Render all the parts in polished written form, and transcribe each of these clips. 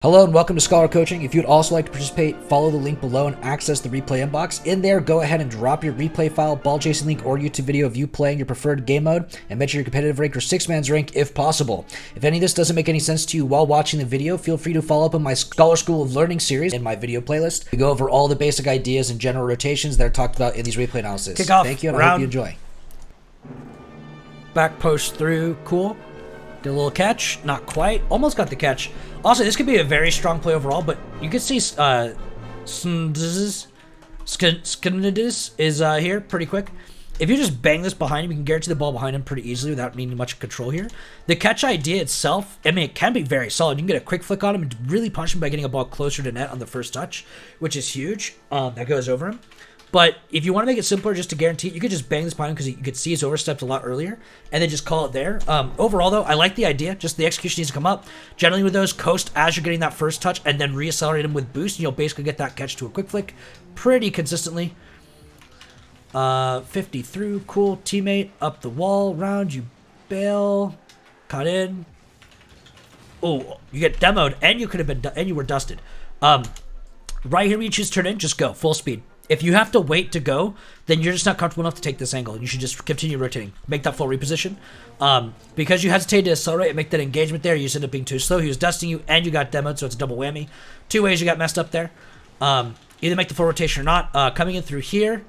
Hello and welcome to Scholar Coaching. If you'd also like to participate, follow the link below and access the replay inbox. In there, go ahead and drop your replay file, ball chasing link, or YouTube video of you playing your preferred game mode, and mention your competitive rank or six-man's rank if possible. If any of this doesn't make any sense to you while watching the video, feel free to follow up on my Scholar School of Learning series in my video playlist. We go over all the basic ideas and general rotations that are talked about in these replay analysis. Kick off. Thank you, and I hope you enjoy. Back post through, cool. Did a little catch, not quite, almost got the catch. Also, this could be a very strong play overall, but you can see Skindis is here pretty quick. If you just bang this behind him, you can guarantee the ball behind him pretty easily without needing much control here. The catch idea itself, I mean, it can be very solid. You can get a quick flick on him and really punish him by getting a ball closer to net on the first touch, which is huge. That goes over him. But if you want to make it simpler just to guarantee it, you could just bang this behind him because you could see he's overstepped a lot earlier and then just call it there. Overall, though, I like the idea. Just the execution needs to come up. Generally with those, coast as you're getting that first touch and then reaccelerate him with boost. And you'll basically get that catch to a quick flick pretty consistently. 50 through. Cool. Teammate up the wall. Round. You bail. Cut in. Oh, you get demoed and you could have been and you were dusted. Right here when you choose turn in, just go. Full speed. If you have to wait to go, then you're just not comfortable enough to take this angle. You should just continue rotating. Make that full reposition. Because you hesitated to accelerate and make that engagement there, you just ended up being too slow. He was dusting you, and you got demoed, so it's a double whammy. Two ways you got messed up there. Either make the full rotation or not. Coming in through here.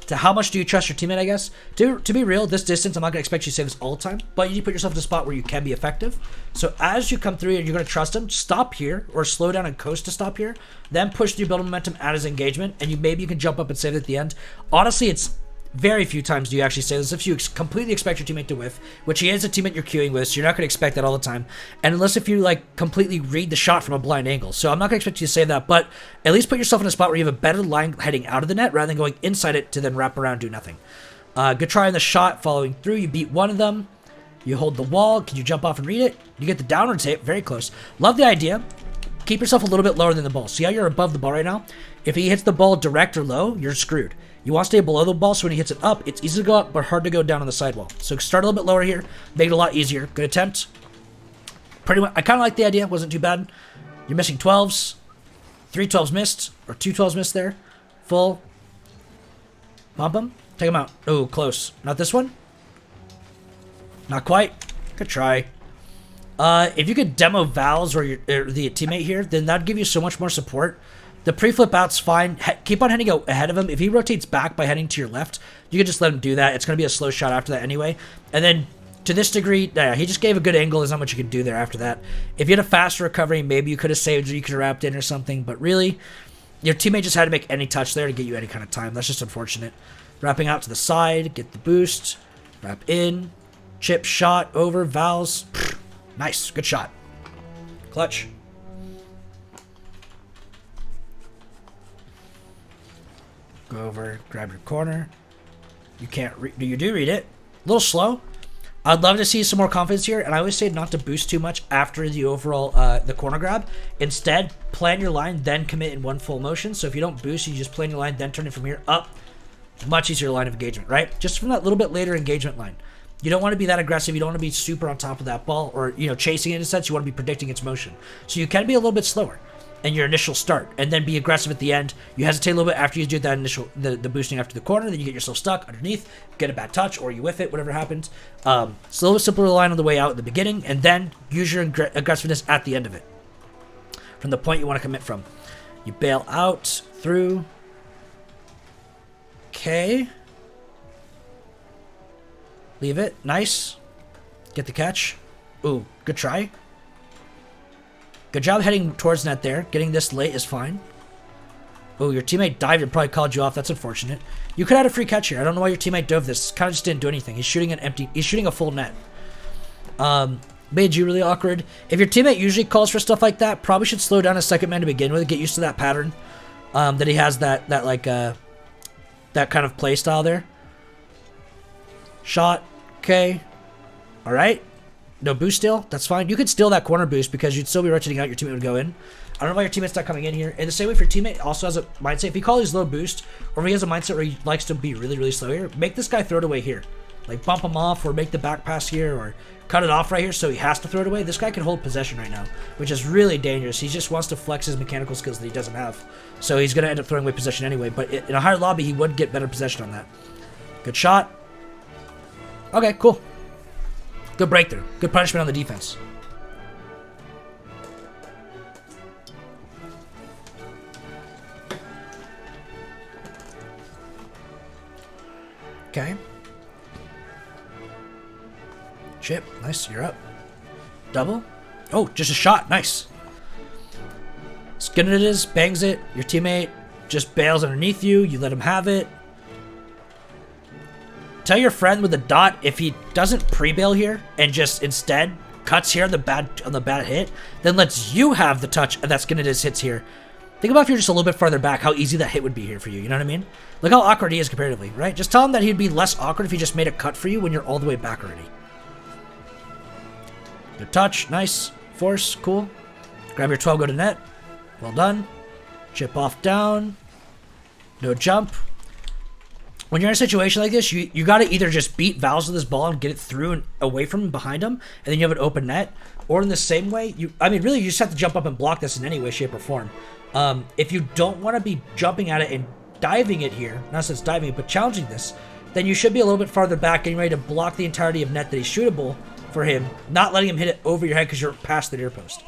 To how much do you trust your teammate, I guess? To be real, this distance, I'm not going to expect you to say this all the time, but you need to put yourself in a spot where you can be effective. So as you come through and you're going to trust him, stop here or slow down and coast to stop here, then push through, build momentum at his engagement, and maybe you can jump up and save it at the end. Honestly, it's very few times do you actually say this if you completely expect your teammate to whiff, which he is a teammate you're queuing with, so you're not going to expect that all the time. And unless if you completely read the shot from a blind angle. So I'm not going to expect you to save that, but at least put yourself in a spot where you have a better line heading out of the net rather than going inside it to then wrap around, do nothing. Good try on the shot, following through. You beat one of them. You hold the wall. Can you jump off and read it? You get the downward tape. Very close. Love the idea. Keep yourself a little bit lower than the ball. See how you're above the ball right now? If he hits the ball direct or low, you're screwed. You want to stay below the ball, so when he hits it up, it's easy to go up, but hard to go down on the sidewall. So start a little bit lower here, make it a lot easier. Good attempt. Pretty much, I kind of like the idea. Wasn't too bad. You're missing 12s. 3 12s missed, or 2 12s missed there. Full. Bump him. Take him out. Oh, close. Not this one. Not quite. Good try. If you could demo Val's or the teammate here, then that'd give you so much more support. The pre-flip out's fine. Keep on heading ahead of him. If he rotates back by heading to your left, you can just let him do that. It's going to be a slow shot after that anyway. And then to this degree, he just gave a good angle. There's not much you can do there after that. If you had a faster recovery, maybe you could have saved or you could have wrapped in or something. But really, your teammate just had to make any touch there to get you any kind of time. That's just unfortunate. Wrapping out to the side, get the boost, wrap in, chip shot over, Val's. Nice, good shot. Clutch. Go over, grab your corner. You can't you do read it. A little slow. I'd love to see some more confidence here, and I always say not to boost too much after the overall the corner grab. Instead, plan your line, then commit in one full motion. So if you don't boost, you just plan your line, then turn it from here up. Much easier line of engagement, right? Just from that little bit later engagement line. You don't want to be that aggressive. You don't want to be super on top of that ball or chasing it in a sense. You want to be predicting its motion. So you can be a little bit slower in your initial start and then be aggressive at the end. You hesitate a little bit after you do that initial the boosting after the corner, then you get yourself stuck underneath, get a bad touch, or you whiff it, whatever happens. It's a little bit simpler line on the way out at the beginning, and then use your aggressiveness at the end of it. From the point you want to commit from. You bail out, through. Okay. Leave it. Nice. Get the catch. Ooh, good try. Good job heading towards net there. Getting this late is fine. Oh, your teammate dived and probably called you off. That's unfortunate. You could have had a free catch here. I don't know why your teammate dove this. Kind of just didn't do anything. He's shooting a full net. Made you really awkward. If your teammate usually calls for stuff like that, probably should slow down a second man to begin with. Get used to that pattern. That he has that kind of play style there. Shot. Okay. All right. No boost still. That's fine. You could steal that corner boost because you'd still be rotating out. Your teammate would go in. I don't know why your teammate's not coming in here. And the same way if your teammate also has a mindset. If he calls his low boost or if he has a mindset where he likes to be really, really slow here, make this guy throw it away here. like bump him off or make the back pass here or cut it off right here so he has to throw it away. This guy can hold possession right now, which is really dangerous. He just wants to flex his mechanical skills that he doesn't have. So he's going to end up throwing away possession anyway, but in a higher lobby, he would get better possession on that. Good shot. Okay, cool. Good breakthrough. Good punishment on the defense. Okay. Chip. Nice. You're up. Double. Oh, just a shot. Nice. Skin it is. Bangs it. Your teammate just bails underneath you. You let him have it. Tell your friend with a dot if he doesn't pre-bail here and just instead cuts here on the bad hit, then lets you have the touch and that skin it is hits here. Think about if you're just a little bit farther back, how easy that hit would be here for you. You know what I mean? Look how awkward he is comparatively, right? Just tell him that he'd be less awkward if he just made a cut for you when you're all the way back already. Good touch. Nice. Force. Cool. Grab your 12, go to net. Well done. Chip off down. No jump. When you're in a situation like this, you got to either just beat Valves with this ball and get it through and away from him, behind him, and then you have an open net. Or in the same way, really, you just have to jump up and block this in any way, shape, or form. If you don't want to be jumping at it and diving it here, not since diving it, but challenging this, then you should be a little bit farther back, getting ready to block the entirety of net that is shootable for him, not letting him hit it over your head because you're past the near post.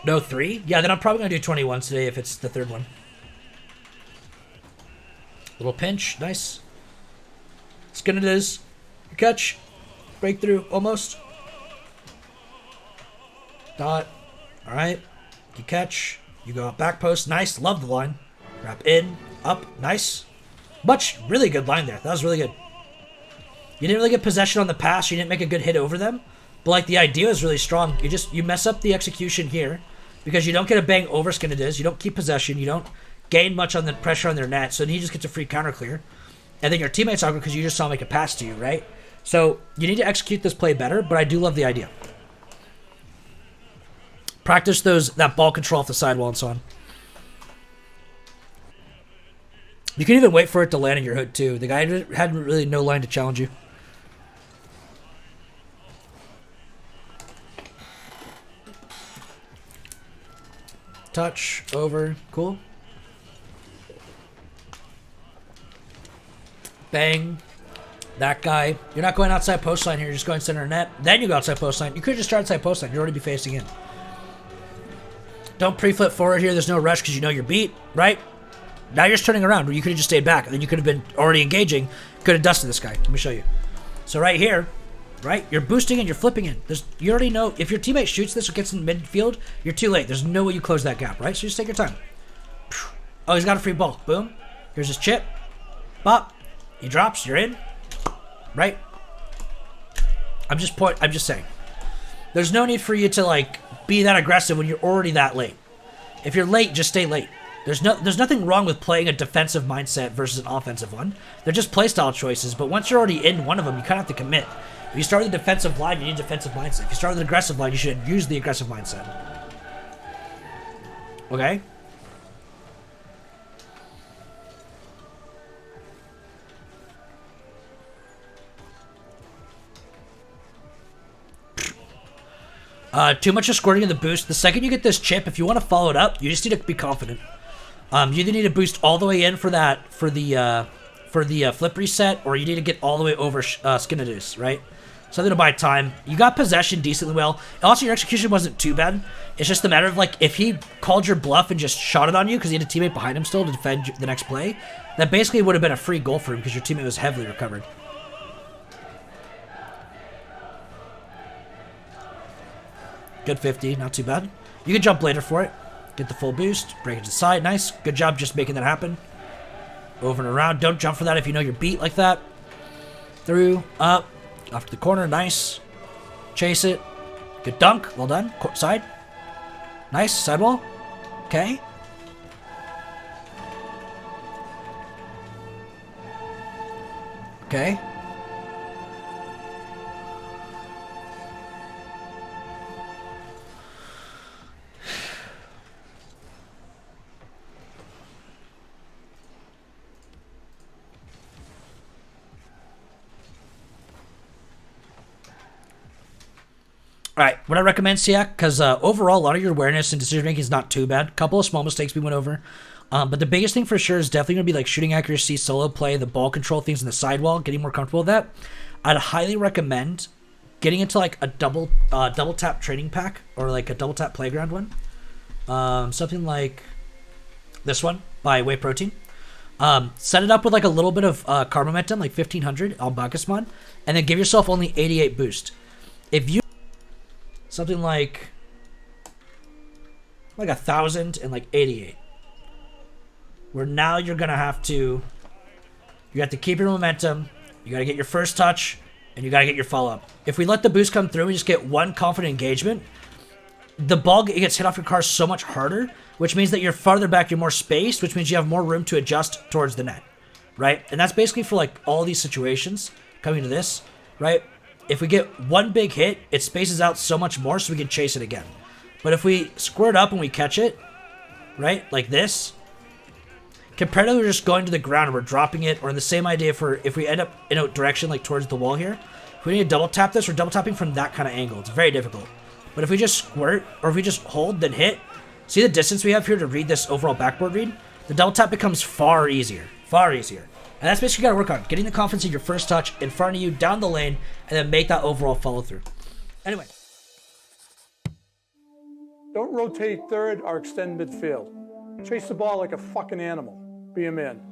No 3? Yeah, then I'm probably going to do 21 today if it's the third one. Little pinch. Nice. Skin it is. Catch. Breakthrough. Almost. Dot. Alright. You catch. You go up back post. Nice. Love the line. Wrap in. Up. Nice. Really good line there. That was really good. You didn't really get possession on the pass. You didn't make a good hit over them. But like the idea is really strong. You mess up the execution here because you don't get a bang over skin it is. You don't keep possession. You don't gain much on the pressure on their net, so then he just gets a free counter clear. And then your teammate's awkward because you just saw him make a pass to you, right? So you need to execute this play better, but I do love the idea. Practice that ball control off the sidewall and so on. You can even wait for it to land in your hood too. The guy had really no line to challenge you. Touch, over, cool. Bang. That guy. You're not going outside post line here. You're just going center net. Then you go outside post line. You could just start outside post line. You'd already be facing in. Don't pre-flip forward here. There's no rush because you know you're beat, right? Now you're just turning around. You could have just stayed back. And then you could have been already engaging. Could have dusted this guy. Let me show you. So right here, right? You're boosting and you're flipping in. You already know if your teammate shoots this or gets in midfield, you're too late. There's no way you close that gap, right? So just take your time. Oh, he's got a free ball. Boom. Here's his chip. Bop. He drops. You're in. Right? I'm just saying. There's no need for you to like be that aggressive when you're already that late. If you're late, just stay late. There's nothing wrong with playing a defensive mindset versus an offensive one. They're just playstyle choices, but once you're already in one of them, you kind of have to commit. If you start with a defensive line, you need a defensive mindset. If you start with an aggressive line, you should use the aggressive mindset. Okay? Too much of squirting in the boost. The second you get this chip, if you want to follow it up, you just need to be confident. You either need to boost all the way in for the flip reset, or you need to get all the way over Skinadus, right? Something to buy time. You got possession decently well. Also, your execution wasn't too bad. It's just a matter of, like, if he called your bluff and just shot it on you because he had a teammate behind him still to defend the next play, that basically would have been a free goal for him because your teammate was heavily recovered. Good 50, not too bad. You can jump later for it. Get the full boost, break it to the side, nice. Good job just making that happen. Over and around, don't jump for that if you know you're beat like that. Through, up, off to the corner, nice. Chase it. Good dunk, well done. Side. Nice, sidewall. Okay. Okay. All right, what I recommend, Siak, because overall, a lot of your awareness and decision making is not too bad. Couple of small mistakes we went over. But the biggest thing for sure is definitely going to be like shooting accuracy, solo play, the ball control things in the sidewall, getting more comfortable with that. I'd highly recommend getting into like a double tap training pack or like a double tap playground one. Something like this one by Whey Protein. Set it up with like a little bit of car momentum, like 1500 on Bacchusmon, and then give yourself only 88 boost. If you something like 1,000 and like 88, where now you're gonna have to keep your momentum, you gotta get your first touch, and you gotta get your follow up. If we let the boost come through and just get one confident engagement, the ball gets hit off your car so much harder, which means that you're farther back, you're more spaced, which means you have more room to adjust towards the net, right? And that's basically for like all these situations coming to this, right? If we get one big hit, it spaces out so much more so we can chase it again. But if we squirt up and we catch it, right, like this, compared to just going to the ground and we're dropping it, or in the same idea for if we end up in a direction like towards the wall here, if we need to double tap this, we're double tapping from that kind of angle. It's very difficult. But if we just squirt, or if we just hold, then hit, see the distance we have here to read this overall backboard read? The double tap becomes far easier. Far easier. And that's basically what you gotta work on. Getting the confidence in your first touch in front of you, down the lane, and then make that overall follow through. Anyway. Don't rotate third or extend midfield. Chase the ball like a fucking animal. Be a man.